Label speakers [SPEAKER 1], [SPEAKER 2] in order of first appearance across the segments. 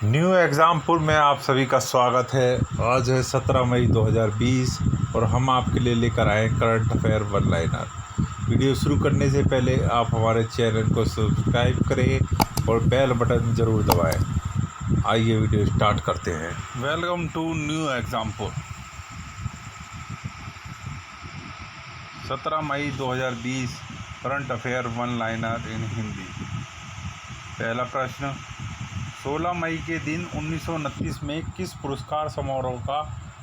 [SPEAKER 1] New Exampur में आप सभी का स्वागत है। आज है 17 मई 2020 और हम आपके लिए लेकर आए current affair one liner. Video शुरू करने से पहले आप हमारे चैनल को सब्सक्राइब करें और बेल बटन ज़रूर दबाएं। आइए वीडियो स्टार्ट करते हैं। Welcome to new Exampur. 17 May 2020 current affair one liner in Hindi. पहला प्रश्न, 16 मई के दिन 1929 में किस पुरस्कार समारोह का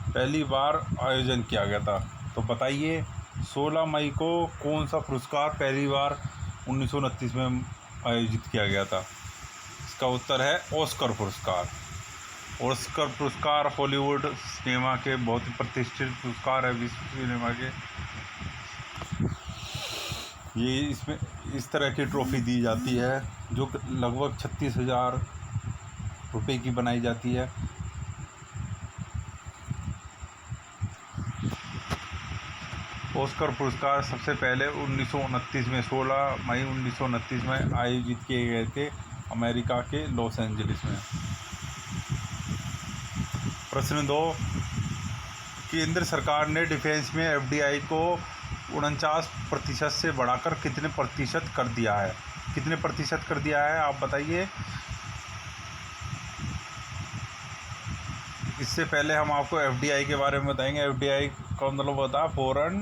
[SPEAKER 1] पहली बार आयोजन किया गया था? तो बताइए 16 मई को कौन सा पुरस्कार पहली बार 1929 में आयोजित किया गया था? इसका उत्तर है ऑस्कर पुरस्कार। ऑस्कर पुरस्कार हॉलीवुड सिनेमा के बहुत ही प्रतिष्ठित पुरस्कार है, विश्व सिनेमा के। ये इसमें इस तरह की ट्रॉफ़ी दी जाती है जो लगभग 36,000 रुपये की बनाई जाती है। ऑस्कर पुरस्कार सबसे पहले 1929 में 16 मई 1929 में आयोजित किए गए थे अमेरिका के लॉस एंजलिस में। प्रश्न 2, केंद्र सरकार ने डिफेंस में एफडीआई को 49% से बढ़ाकर कितने प्रतिशत कर दिया है? कितने प्रतिशत कर दिया है आप बताइए। इससे पहले हम आपको एफडीआई के बारे में बताएंगे। एफडीआई का मतलब होता है फॉरेन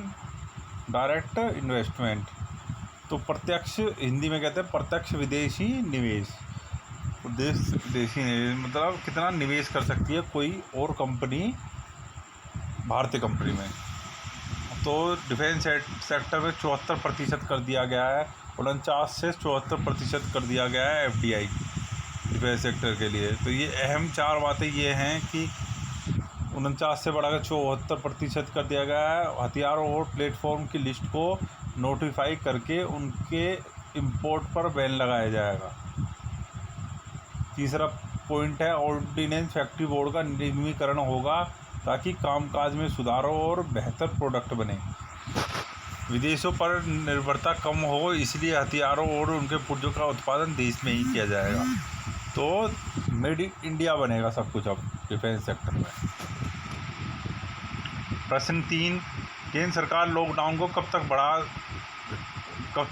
[SPEAKER 1] डायरेक्ट इन्वेस्टमेंट। तो प्रत्यक्ष, हिंदी में कहते हैं प्रत्यक्ष विदेशी निवेश। विदेशी निवेश मतलब कितना निवेश कर सकती है कोई और कंपनी भारतीय कंपनी में। तो डिफेंस सेक्टर में 74% कर दिया गया है। 49 से 74% कर दिया गया है एफडीआई डिफेंस सेक्टर के लिए। तो ये अहम 4 बातें ये हैं कि 49 से बढ़ाकर 74% कर दिया गया है। हथियारों और प्लेटफॉर्म की लिस्ट को नोटिफाई करके उनके इंपोर्ट पर बैन लगाया जाएगा। तीसरा पॉइंट है ऑर्डिनेंस फैक्ट्री बोर्ड का नियमितीकरण होगा ताकि कामकाज में सुधारों और बेहतर प्रोडक्ट बने। विदेशों पर निर्भरता कम हो, इसलिए हथियारों और उनके पुर्जों का उत्पादन देश में ही किया जाएगा। तो मेड इन इंडिया बनेगा सब कुछ अब डिफेंस सेक्टर में। प्रश्न 3, केंद्र सरकार लॉकडाउन को कब तक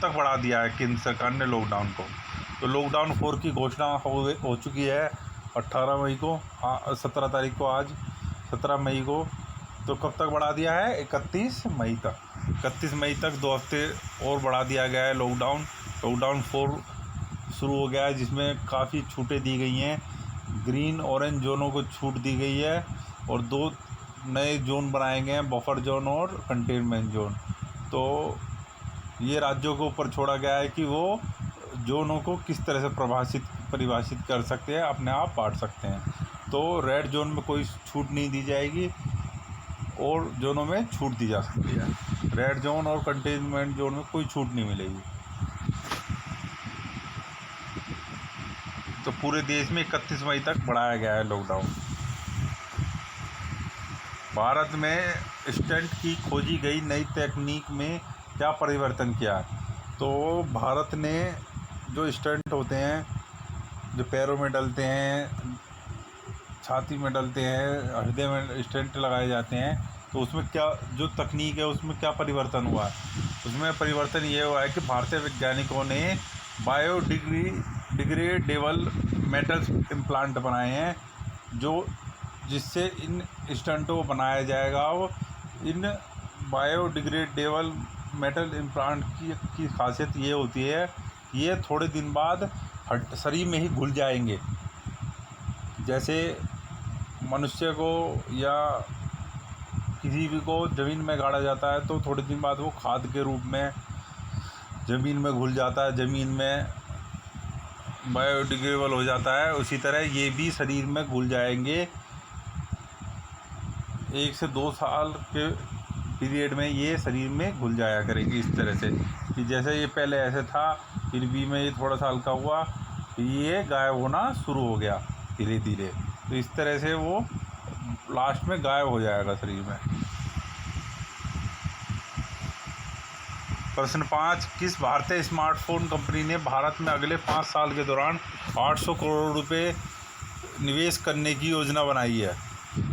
[SPEAKER 1] बढ़ा दिया है केंद्र सरकार ने लॉकडाउन को? तो लॉकडाउन 4 की घोषणा हो चुकी है 18 मई को, 17 तारीख को, आज 17 मई को। तो कब तक बढ़ा दिया है? 31 मई तक। 31 मई तक 2 हफ्ते और बढ़ा दिया गया है लॉकडाउन 4 शुरू हो गया है, जिसमें काफ़ी छूटें दी गई हैं। ग्रीन ऑरेंज जोनों को छूट दी गई है और 2 नए जोन बनाए गए हैं, बफर जोन और कंटेनमेंट जोन। तो ये राज्यों के ऊपर छोड़ा गया है कि वो जोनों को किस तरह से परिभाषित कर सकते हैं, अपने आप बांट सकते हैं। तो रेड जोन में कोई छूट नहीं दी जाएगी और जोनों में छूट दी जा सकती है। रेड जोन और कंटेनमेंट जोन में कोई छूट नहीं मिलेगी। तो पूरे देश में 31 मई तक बढ़ाया गया है लॉकडाउन। भारत में स्टंट की खोजी गई नई तकनीक में क्या परिवर्तन किया? तो भारत ने जो स्टंट होते हैं, जो पैरों में डलते हैं, छाती में डलते हैं, हृदय में स्टंट लगाए जाते हैं, तो उसमें क्या जो तकनीक है उसमें क्या परिवर्तन हुआ है? उसमें परिवर्तन ये हुआ है कि भारतीय वैज्ञानिकों ने बायोडिग्रेडेबल मेटल्स इम्प्लांट बनाए हैं, जिससे इन स्टंटों को बनाया जाएगा। और इन बायोडिग्रेडेबल मेटल इम्प्लांट की खासियत ये होती है कि ये थोड़े दिन बाद शरीर में ही घुल जाएंगे। जैसे मनुष्य को या किसी भी को ज़मीन में गाड़ा जाता है तो थोड़े दिन बाद वो खाद के रूप में ज़मीन में घुल जाता है, ज़मीन में बायोडिग्रेडेबल हो जाता है। उसी तरह ये भी शरीर में घुल जाएंगे। 1 से 2 साल के पीरियड में ये शरीर में घुल जाया करेंगे, इस तरह से कि जैसे ये पहले ऐसे था, फिर भी में ये थोड़ा सा हल्का हुआ, ये गायब होना शुरू हो गया धीरे धीरे। तो इस तरह से वो लास्ट में गायब हो जाएगा शरीर में। प्रश्न 5, किस भारतीय स्मार्टफोन कंपनी ने भारत में अगले 5 साल के दौरान 800 करोड़ रुपए निवेश करने की योजना बनाई है।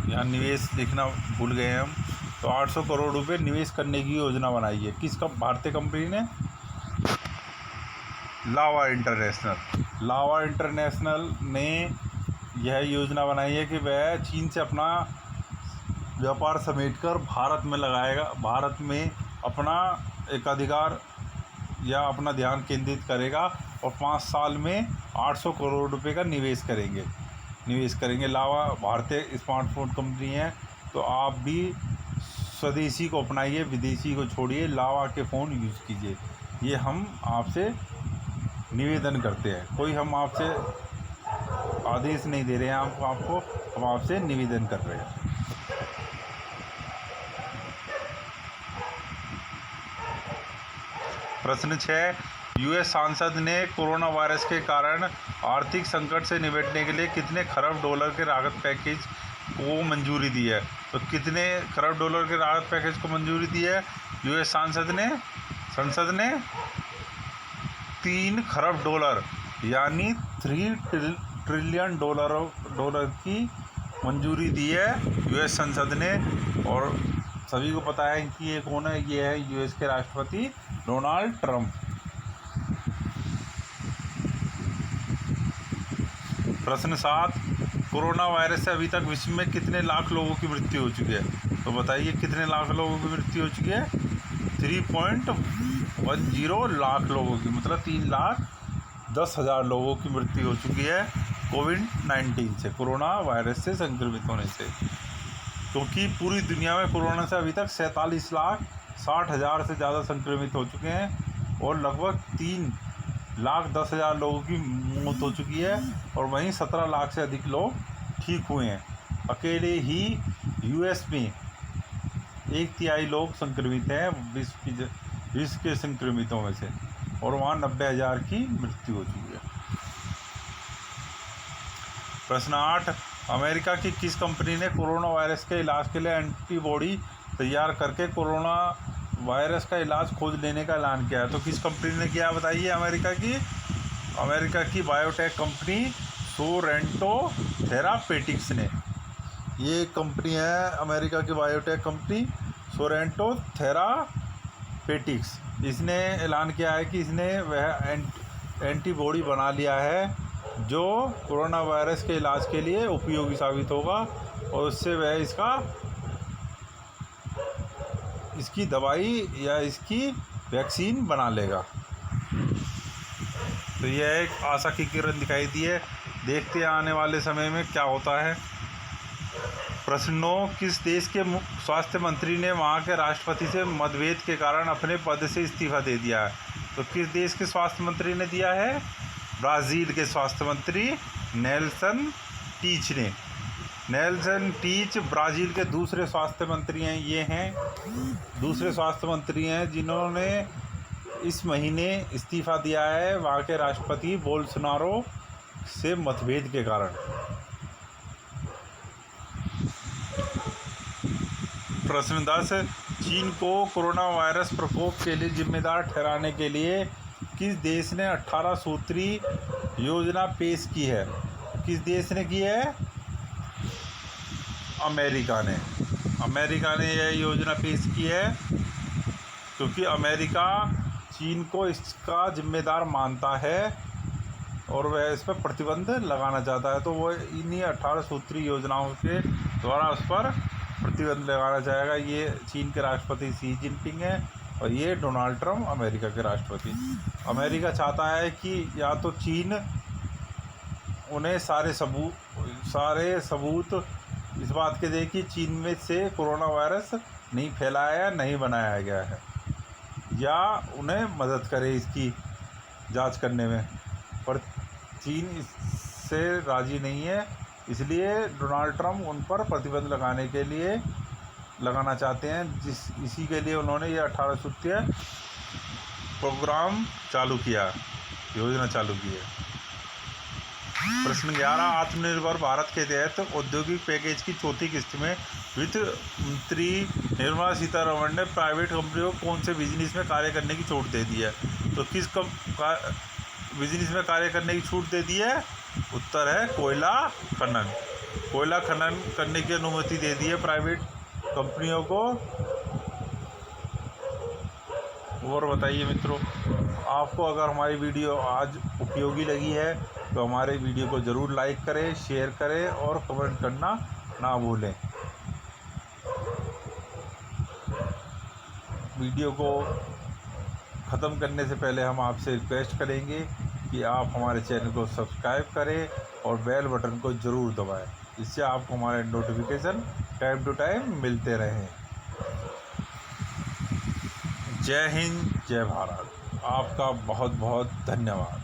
[SPEAKER 1] यहाँ निवेश लिखना भूल गए हम। तो 800 करोड़ रुपए निवेश करने की योजना बनाई है। किसका? भारतीय कंपनी ने, लावा इंटरनेशनल ने यह योजना बनाई है कि वह चीन से अपना व्यापार समेटकर भारत में लगाएगा, भारत में अपना एकाधिकार या अपना ध्यान केंद्रित करेगा और 5 साल में 800 करोड़ रुपए का निवेश करेंगे। लावा भारतीय स्मार्टफोन कंपनी है, तो आप भी स्वदेशी को अपनाइए, विदेशी को छोड़िए, लावा के फ़ोन यूज़ कीजिए। ये हम आपसे निवेदन करते हैं। कोई हम आपसे आदेश नहीं दे रहे हैं, आपको हम आपसे निवेदन कर रहे हैं। प्रश्न 6, यूएस सांसद ने कोरोना वायरस के कारण आर्थिक संकट से निपटने के लिए कितने खरब डॉलर के राहत पैकेज को मंजूरी दी है? तो कितने खरब डॉलर के राहत पैकेज को मंजूरी दी है यूएस संसद ने 3 खरब डॉलर यानी 3 ट्रिलियन डॉलर की मंजूरी दी है यूएस संसद ने। और सभी को पता है कि ये कौन है? ये है यूएस के राष्ट्रपति डोनाल्ड ट्रंप। प्रश्न 7, कोरोना वायरस से अभी तक विश्व में कितने लाख लोगों की मृत्यु हो चुकी है? तो बताइए कितने लाख लोगों की मृत्यु हो चुकी है? 3.10 लाख लोगों की, मतलब 3,10,000 लोगों की मृत्यु हो चुकी है कोविड-19 से, कोरोना वायरस से संक्रमित होने से। क्योंकि पूरी दुनिया में कोरोना से अभी तक 47,60,000 से ज़्यादा संक्रमित हो चुके हैं और लगभग 3,10,000 लोगों की मौत हो चुकी है और वहीं 17 लाख से अधिक लोग ठीक हुए हैं। अकेले ही यूएस में 1/3 लोग संक्रमित हैं विश्व के संक्रमितों में से, और वहाँ 90,000 की मृत्यु हो चुकी है। प्रश्न 8, अमेरिका की किस कंपनी ने कोरोना वायरस के इलाज के लिए एंटीबॉडी तैयार करके कोरोना वायरस का इलाज खोज लेने का ऐलान किया है? तो किस कंपनी ने किया बताइए? अमेरिका की बायोटेक कंपनी सोरेंटो थेरापेटिक्स ने। ये कंपनी है अमेरिका की बायोटेक कंपनी सोरेंटो थेरापेटिक्स। इसने ऐलान किया है कि इसने वह एंटीबॉडी बना लिया है जो कोरोना वायरस के इलाज के लिए उपयोगी साबित होगा और उससे वह इसकी दवाई या इसकी वैक्सीन बना लेगा। तो यह एक आशा की किरण दिखाई दी है। देखते हैं आने वाले समय में क्या होता है। प्रश्न 9, किस देश के स्वास्थ्य मंत्री ने वहां के राष्ट्रपति से मतभेद के कारण अपने पद से इस्तीफा दे दिया है? तो किस देश के स्वास्थ्य मंत्री ने दिया है? ब्राज़ील के स्वास्थ्य मंत्री नेल्सन टीच ने। नेल्सन टीच ब्राज़ील के दूसरे स्वास्थ्य मंत्री हैं। ये हैं दूसरे स्वास्थ्य मंत्री हैं जिन्होंने इस महीने इस्तीफा दिया है वहाँ के राष्ट्रपति बोल्सोनारो से मतभेद के कारण। प्रश्न 10, चीन को कोरोना वायरस प्रकोप के लिए जिम्मेदार ठहराने के लिए किस देश ने 18 सूत्री योजना पेश की है? किस देश ने की है? अमेरिका ने यह योजना पेश की है क्योंकि अमेरिका चीन को इसका जिम्मेदार मानता है और वह इस पर प्रतिबंध लगाना चाहता है। तो वो इन्हीं 18 सूत्री योजनाओं के द्वारा उस पर प्रतिबंध लगाना चाहेगा। ये चीन के राष्ट्रपति शी जिनपिंग है और ये डोनाल्ड ट्रंप अमेरिका के राष्ट्रपति। अमेरिका चाहता है कि या तो चीन उन्हें सारे सबूत इस बात के दे कि चीन में से कोरोना वायरस नहीं फैलाया नहीं बनाया गया है, या उन्हें मदद करे इसकी जांच करने में, पर चीन इससे राज़ी नहीं है। इसलिए डोनाल्ड ट्रंप उन पर प्रतिबंध लगाना चाहते हैं। इसी के लिए उन्होंने ये 18 सूत्रीय प्रोग्राम योजना चालू की है। प्रश्न 11, आत्मनिर्भर भारत के तहत औद्योगिक पैकेज की चौथी किस्त में वित्त मंत्री निर्मला सीतारमण ने प्राइवेट कंपनियों को कौन से बिजनेस में कार्य करने की छूट दे दी है? तो किस बिजनेस में कार्य करने की छूट दे दी है? उत्तर है कोयला खनन। कोयला खनन करने की अनुमति दे दी है प्राइवेट कंपनियों को। और बताइए मित्रों, आपको अगर हमारी वीडियो आज उपयोगी लगी है तो हमारे वीडियो को ज़रूर लाइक करें, शेयर करें और कमेंट करना ना भूलें। वीडियो को ख़त्म करने से पहले हम आपसे रिक्वेस्ट करेंगे कि आप हमारे चैनल को सब्सक्राइब करें और बेल बटन को ज़रूर दबाएं, इससे आपको हमारे नोटिफिकेशन टाइम टू टाइम मिलते रहें। जय हिंद, जय भारत। आपका बहुत बहुत धन्यवाद।